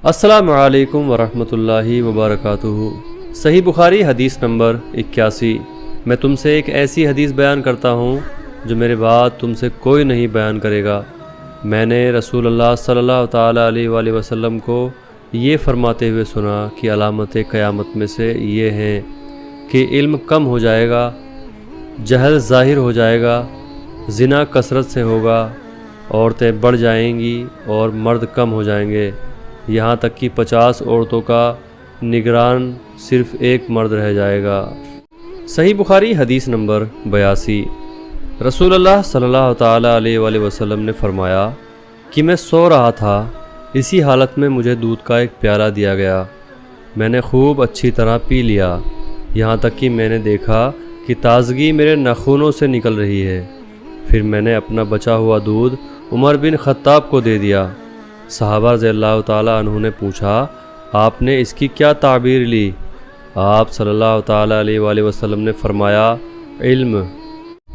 السلام علیکم ورحمۃ اللہ وبرکاتہ۔ صحیح بخاری حدیث نمبر 81۔ میں تم سے ایک ایسی حدیث بیان کرتا ہوں جو میرے بعد تم سے کوئی نہیں بیان کرے گا۔ میں نے رسول اللہ صلی اللہ تعالیٰ علیہ وآلہ وسلم کو یہ فرماتے ہوئے سنا کہ علامت قیامت میں سے یہ ہیں کہ علم کم ہو جائے گا، جہل ظاہر ہو جائے گا، زنا کثرت سے ہوگا، عورتیں بڑھ جائیں گی اور مرد کم ہو جائیں گے، یہاں تک کہ 50 عورتوں کا نگران صرف ایک مرد رہ جائے گا۔ صحیح بخاری حدیث نمبر 82۔ رسول اللہ صلی اللہ تعالیٰ علیہ وآلہ وسلم نے فرمایا کہ میں سو رہا تھا، اسی حالت میں مجھے دودھ کا ایک پیالہ دیا گیا، میں نے خوب اچھی طرح پی لیا، یہاں تک کہ میں نے دیکھا کہ تازگی میرے ناخنوں سے نکل رہی ہے۔ پھر میں نے اپنا بچا ہوا دودھ عمر بن خطاب کو دے دیا۔ صحابہ رضی اللہ تعالیٰ عنہ نے پوچھا، آپ نے اس کی کیا تعبیر لی؟ آپ صلی اللہ تعالیٰ علیہ وآلہ وسلم نے فرمایا، علم۔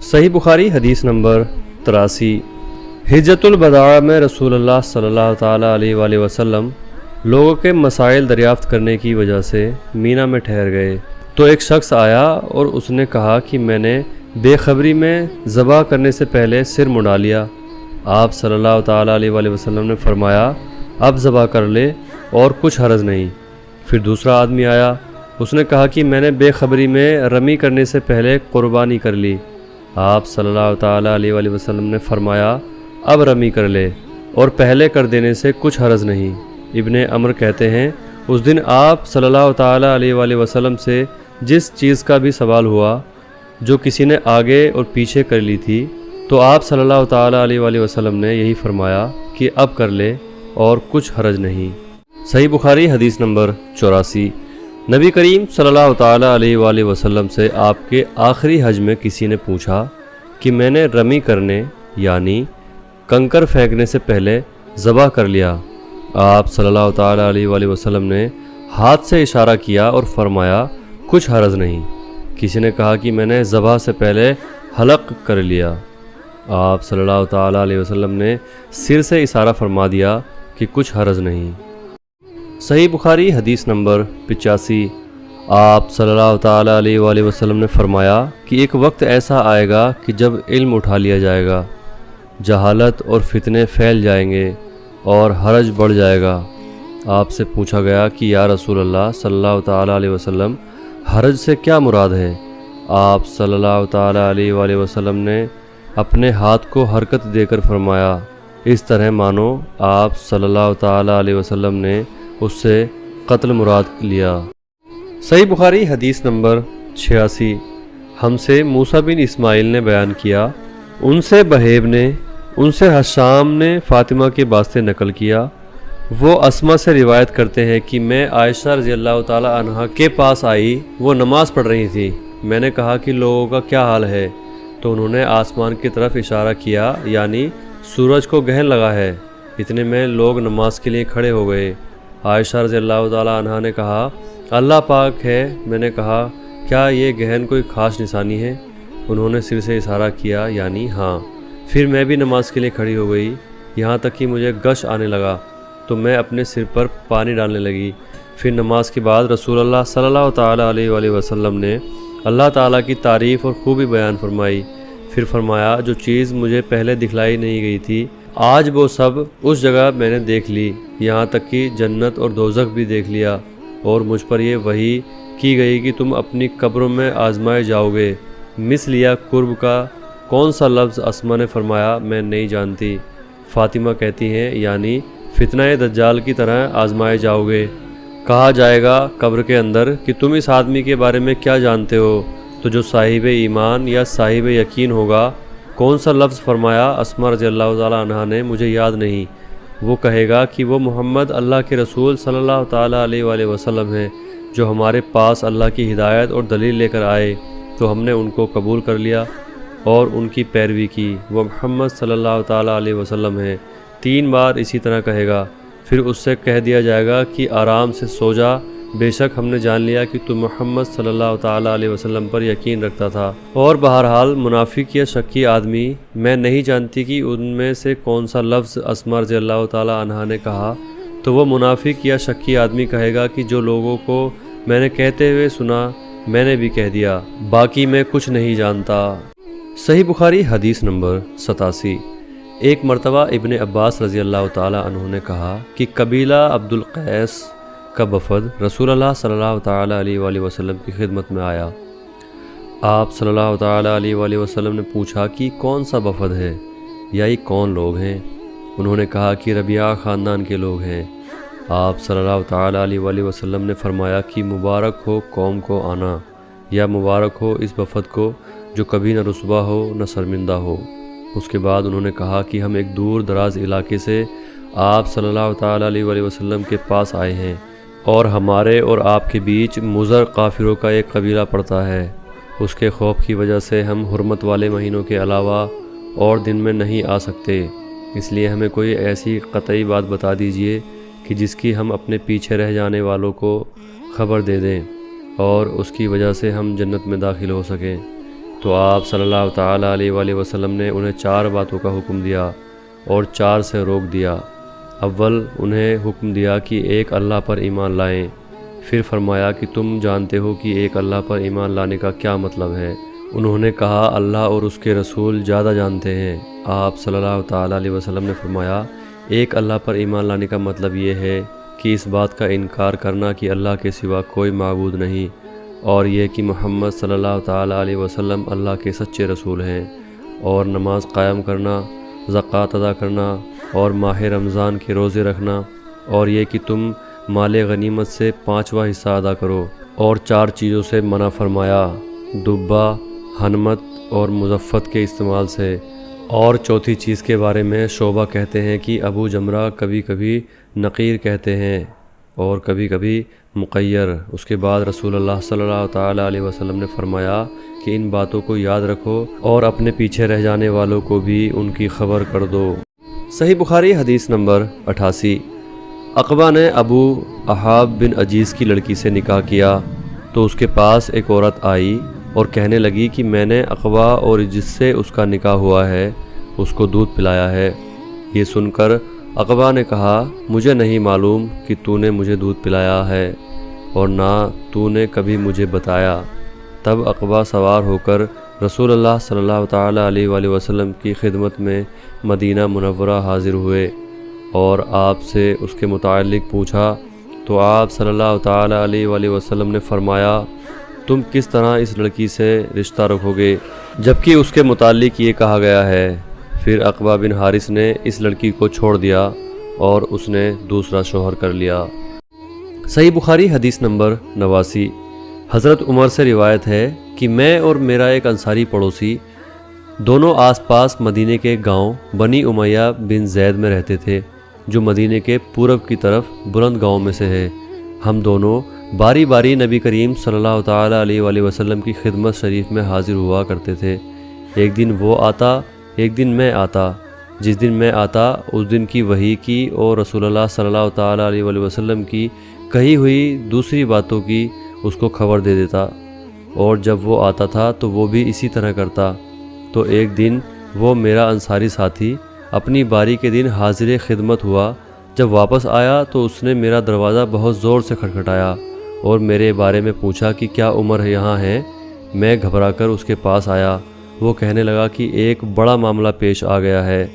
صحیح بخاری حدیث نمبر 83۔ حجۃ الوداع میں رسول اللہ صلی اللہ تعالیٰ علیہ وآلہ وسلم لوگوں کے مسائل دریافت کرنے کی وجہ سے مینا میں ٹھہر گئے، تو ایک شخص آیا اور اس نے کہا کہ میں نے بے خبری میں ذبح کرنے سے پہلے سر منڈا لیا۔ آپ صلی اللہ تعالیٰ علیہ وآلہ وسلم نے فرمایا، اب ذبح کر لے اور کچھ حرج نہیں۔ پھر دوسرا آدمی آیا، اس نے کہا کہ میں نے بے خبری میں رمی کرنے سے پہلے قربانی کر لی۔ آپ صلی اللہ تعالیٰ علیہ وآلہ وسلم نے فرمایا، اب رمی کر لے اور پہلے کر دینے سے کچھ حرج نہیں۔ ابن عمر کہتے ہیں، اس دن آپ صلی اللہ تعالیٰ علیہ وآلہ وسلم سے جس چیز کا بھی سوال ہوا جو کسی نے آگے اور پیچھے کر لی تھی، تو آپ صلی اللہ تعالیٰ علیہ وآلہ وسلم نے یہی فرمایا کہ اب کر لے اور کچھ حرج نہیں۔ صحیح بخاری حدیث نمبر 84۔ نبی کریم صلی اللہ تعالیٰ علیہ وآلہ وسلم سے آپ کے آخری حج میں کسی نے پوچھا کہ میں نے رمی کرنے یعنی کنکر پھینکنے سے پہلے ذبح کر لیا۔ آپ صلی اللہ تعالیٰ علیہ وآلہ وسلم نے ہاتھ سے اشارہ کیا اور فرمایا، کچھ حرج نہیں۔ کسی نے کہا کہ میں نے ذبح سے پہلے حلق کر لیا۔ آپ صلی اللہ تعالیٰ علیہ وسلم نے سر سے اشارہ فرما دیا کہ کچھ حرج نہیں۔ صحیح بخاری حدیث نمبر 85۔ آپ صلی اللہ تعالیٰ علیہ وآلہ وسلم نے فرمایا کہ ایک وقت ایسا آئے گا کہ جب علم اٹھا لیا جائے گا، جہالت اور فتنے پھیل جائیں گے اور حرج بڑھ جائے گا۔ آپ سے پوچھا گیا کہ یا رسول اللہ صلی اللہ تعالیٰ علیہ وسلم، حرج سے کیا مراد ہے؟ آپ صلی اللہ تعالیٰ علیہ وآلہ وسلم نے اپنے ہاتھ کو حرکت دے کر فرمایا، اس طرح مانو آپ صلی اللہ تعالیٰ علیہ وسلم نے اس سے قتل مراد لیا۔ صحیح بخاری حدیث نمبر 86۔ ہم سے موسیٰ بن اسماعیل نے بیان کیا، ان سے بہیب نے، ان سے حشام نے فاطمہ کے واسطے نقل کیا، وہ اسما سے روایت کرتے ہیں کہ میں عائشہ رضی اللہ تعالیٰ عنہا کے پاس آئی، وہ نماز پڑھ رہی تھی۔ میں نے کہا کہ لوگوں کا کیا حال ہے؟ تو انہوں نے آسمان کی طرف اشارہ کیا، یعنی سورج کو گرہن لگا ہے۔ اتنے میں لوگ نماز کے لیے کھڑے ہو گئے۔ عائشہ رضی اللہ تعالیٰ عنہا نے کہا، اللہ پاک ہے۔ میں نے کہا، کیا یہ گرہن کوئی خاص نشانی ہے؟ انہوں نے سر سے اشارہ کیا، یعنی ہاں۔ پھر میں بھی نماز کے لیے کھڑی ہو گئی، یہاں تک کہ مجھے غش آنے لگا تو میں اپنے سر پر پانی ڈالنے لگی۔ پھر نماز کے بعد رسول اللہ صلی اللہ تعالیٰ علیہ وآلہ وسلم نے اللہ تعالیٰ کی تعریف اور خوبی بیان فرمائی۔ پھر فرمایا، جو چیز مجھے پہلے دکھلائی نہیں گئی تھی، آج وہ سب اس جگہ میں نے دیکھ لی، یہاں تک کہ جنت اور دوزخ بھی دیکھ لیا، اور مجھ پر یہ وحی کی گئی کہ تم اپنی قبروں میں آزمائے جاؤ گے۔ مثلیہ قرب کا کون سا لفظ؟ اسما نے فرمایا، میں نہیں جانتی۔ فاطمہ کہتی ہیں، یعنی فتنہ دجال کی طرح آزمائے جاؤ گے۔ کہا جائے گا قبر کے اندر کہ تم اس آدمی کے بارے میں کیا جانتے ہو؟ تو جو صاحب ایمان یا صاحب یقین ہوگا۔ کون سا لفظ فرمایا؟ اسما رضی اللہ تعالیٰ عنہا نے، مجھے یاد نہیں۔ وہ کہے گا کہ وہ محمد اللہ کے رسول صلی اللہ تعالیٰ علیہ وآلہ وسلم ہیں، جو ہمارے پاس اللہ کی ہدایت اور دلیل لے کر آئے، تو ہم نے ان کو قبول کر لیا اور ان کی پیروی کی۔ وہ محمد صلی اللہ تعالیٰ علیہ وسلم ہیں۔ 3 بار اسی طرح کہے گا۔ پھر اس سے کہہ دیا جائے گا کہ آرام سے سو جا، بے شک ہم نے جان لیا کہ تو محمد صلی اللہ تعالیٰ علیہ وسلم پر یقین رکھتا تھا۔ اور بہرحال منافق یا شکی آدمی، میں نہیں جانتی کہ ان میں سے کون سا لفظ اسما رضی اللہ تعالیٰ عنہا نے کہا، تو وہ منافق یا شکی آدمی کہے گا کہ جو لوگوں کو میں نے کہتے ہوئے سنا میں نے بھی کہہ دیا، باقی میں کچھ نہیں جانتا۔ صحیح بخاری حدیث نمبر 87۔ ایک مرتبہ ابن عباس رضی اللہ تعالی عنہ نے کہا کہ قبیلہ عبد القیس کا وفد رسول اللہ صلی اللہ تعالی علیہ وآلہ وسلم کی خدمت میں آیا۔ آپ صلی اللہ تعالی علیہ وآلہ وسلم نے پوچھا کہ کون سا وفد ہے یا یہ کون لوگ ہیں؟ انہوں نے کہا کہ ربیعہ خاندان کے لوگ ہیں۔ آپ صلی اللہ تعالی علیہ وآلہ وسلم نے فرمایا کہ مبارک ہو قوم کو آنا، یا مبارک ہو اس وفد کو جو کبھی نہ رسوا ہو نہ شرمندہ ہو۔ اس کے بعد انہوں نے کہا کہ ہم ایک دور دراز علاقے سے آپ صلی اللہ تعالی علیہ وآلہ وسلم کے پاس آئے ہیں، اور ہمارے اور آپ کے بیچ مضر کافروں کا ایک قبیلہ پڑتا ہے۔ اس کے خوف کی وجہ سے ہم حرمت والے مہینوں کے علاوہ اور دن میں نہیں آ سکتے، اس لیے ہمیں کوئی ایسی قطعی بات بتا دیجئے کہ جس کی ہم اپنے پیچھے رہ جانے والوں کو خبر دے دیں اور اس کی وجہ سے ہم جنت میں داخل ہو سکیں۔ تو آپ صلی اللہ تعالی علیہ وآلہ وسلم نے انہیں 4 باتوں کا حکم دیا اور 4 سے روک دیا۔ اول انہیں حکم دیا کہ ایک اللہ پر ایمان لائیں، پھر فرمایا کہ تم جانتے ہو کہ ایک اللہ پر ایمان لانے کا کیا مطلب ہے؟ انہوں نے کہا اللہ اور اس کے رسول زیادہ جانتے ہیں۔ آپ صلی اللہ تعالی علیہ وسلم نے فرمایا ایک اللہ پر ایمان لانے کا مطلب یہ ہے کہ اس بات کا انکار کرنا کہ اللہ کے سوا کوئی معبود نہیں، اور یہ کہ محمد صلی اللہ تعالی علیہ وسلم اللہ کے سچے رسول ہیں، اور نماز قائم کرنا، زکوٰۃ ادا کرنا اور ماہ رمضان کے روزے رکھنا، اور یہ کہ تم مال غنیمت سے 5واں حصہ ادا کرو، اور 4 چیزوں سے منع فرمایا، دبہ، حنمت اور مزفت کے استعمال سے، اور چوتھی چیز کے بارے میں شعبہ کہتے ہیں کہ ابو جمرہ کبھی کبھی نقیر کہتے ہیں اور کبھی کبھی مقیر۔ اس کے بعد رسول اللہ صلی اللہ تعالی علیہ وسلم نے فرمایا کہ ان باتوں کو یاد رکھو اور اپنے پیچھے رہ جانے والوں کو بھی ان کی خبر کر دو۔ صحیح بخاری حدیث نمبر 88۔ عقبہ نے ابو احاب بن عجیز کی لڑکی سے نکاح کیا تو اس کے پاس ایک عورت آئی اور کہنے لگی کہ میں نے عقبہ اور جس سے اس کا نکاح ہوا ہے اس کو دودھ پلایا ہے۔ یہ سن کر عقبہ نے کہا مجھے نہیں معلوم کہ تو نے مجھے دودھ پلایا ہے اور نہ تو نے کبھی مجھے بتایا۔ تب عقبہ سوار ہو کر رسول اللہ صلی اللہ تعالی علیہ وآلہ وسلم کی خدمت میں مدینہ منورہ حاضر ہوئے اور آپ سے اس کے متعلق پوچھا تو آپ صلی اللہ تعالی علیہ وآلہ وسلم نے فرمایا تم کس طرح اس لڑکی سے رشتہ رکھو گے جبکہ اس کے متعلق یہ کہا گیا ہے؟ پھر عقبہ بن حارث نے اس لڑکی کو چھوڑ دیا اور اس نے دوسرا شوہر کر لیا۔ صحیح بخاری حدیث نمبر 89۔ حضرت عمر سے روایت ہے کہ میں اور میرا ایک انصاری پڑوسی دونوں آس پاس مدینے کے گاؤں بنی امیہ بن زید میں رہتے تھے جو مدینے کے پورب کی طرف بلند گاؤں میں سے ہے۔ ہم دونوں باری باری نبی کریم صلی اللہ تعالی علیہ وآلہ وسلم کی خدمت شریف میں حاضر ہوا کرتے تھے۔ ایک دن وہ آتا ایک دن میں آتا، جس دن میں آتا اس دن کی وحی کی اور رسول اللہ صلی اللہ تعالی علیہ وآلہ وسلم کی کہی ہوئی دوسری باتوں کی اس کو خبر دے دیتا، اور جب وہ آتا تھا تو وہ بھی اسی طرح کرتا۔ تو ایک دن وہ میرا انصاری ساتھی اپنی باری کے دن حاضر خدمت ہوا، جب واپس آیا تو اس نے میرا دروازہ بہت زور سے کھٹکھٹایا اور میرے بارے میں پوچھا کہ کیا عمر یہاں ہے؟ میں گھبرا کر اس کے پاس آیا۔ وہ کہنے لگا کہ ایک بڑا معاملہ پیش آ گیا ہے،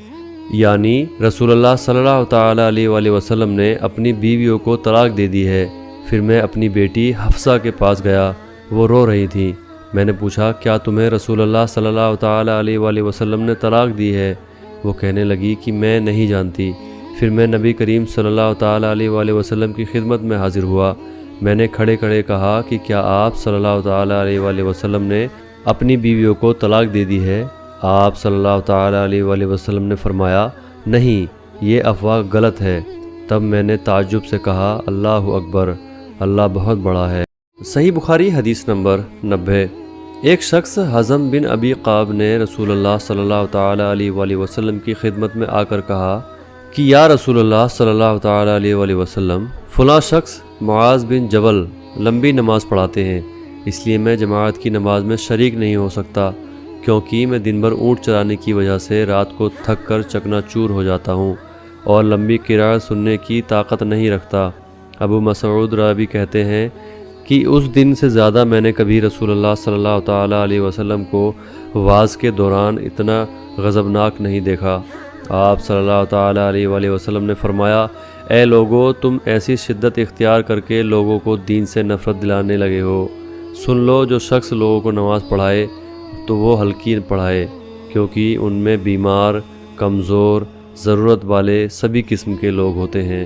یعنی رسول اللہ صلی اللہ تعالی علیہ وآلہ وسلم نے اپنی بیویوں کو طلاق دے دی ہے۔ پھر میں اپنی بیٹی حفصہ کے پاس گیا، وہ رو رہی تھی۔ میں نے پوچھا کیا تمہیں رسول اللہ صلی اللہ تعالی علیہ وآلہ وسلم نے طلاق دی ہے؟ وہ کہنے لگی کہ میں نہیں جانتی۔ پھر میں نبی کریم صلی اللہ تعالی علیہ وآلہ وسلم کی خدمت میں حاضر ہوا۔ میں نے کھڑے کھڑے کہا کہ کیا آپ صلی اللہ تعالی علیہ وآلہ وسلم نے اپنی بیویوں کو طلاق دے دی ہے؟ آپ صلی اللہ تعالی علیہ وآلہ وسلم نے فرمایا نہیں، یہ افواہ غلط ہے۔ تب میں نے تعجب سے کہا اللہ اکبر، اللہ بہت بڑا ہے۔ صحیح بخاری حدیث نمبر 90۔ ایک شخص حزم بن ابی قاب نے رسول اللہ صلی اللہ تعالی علیہ وآلہ وسلم کی خدمت میں آ کر کہا کہ یا رسول اللہ صلی اللہ تعالی علیہ وآلہ وسلم، فلاں شخص معاذ بن جبل لمبی نماز پڑھاتے ہیں، اس لیے میں جماعت کی نماز میں شریک نہیں ہو سکتا، کیونکہ میں دن بھر اونٹ چرانے کی وجہ سے رات کو تھک کر چکنا چور ہو جاتا ہوں۔ اور لمبی قرأت سننے کی طاقت نہیں رکھتا۔ ابو مسعود راوی کہتے ہیں کہ اس دن سے زیادہ میں نے کبھی رسول اللہ صلی اللہ تعالیٰ علیہ وسلم کو وعظ کے دوران اتنا غضبناک نہیں دیکھا۔ آپ صلی اللہ تعالیٰ علیہ وآلہ وسلم نے فرمایا، اے لوگو، تم ایسی شدت اختیار کر کے لوگوں کو دین سے نفرت دلانے لگے ہو۔ سن لو، جو شخص لوگوں کو نماز پڑھائے تو وہ ہلکی پڑھائے، کیونکہ ان میں بیمار، کمزور، ضرورت والے سبھی قسم کے لوگ ہوتے ہیں۔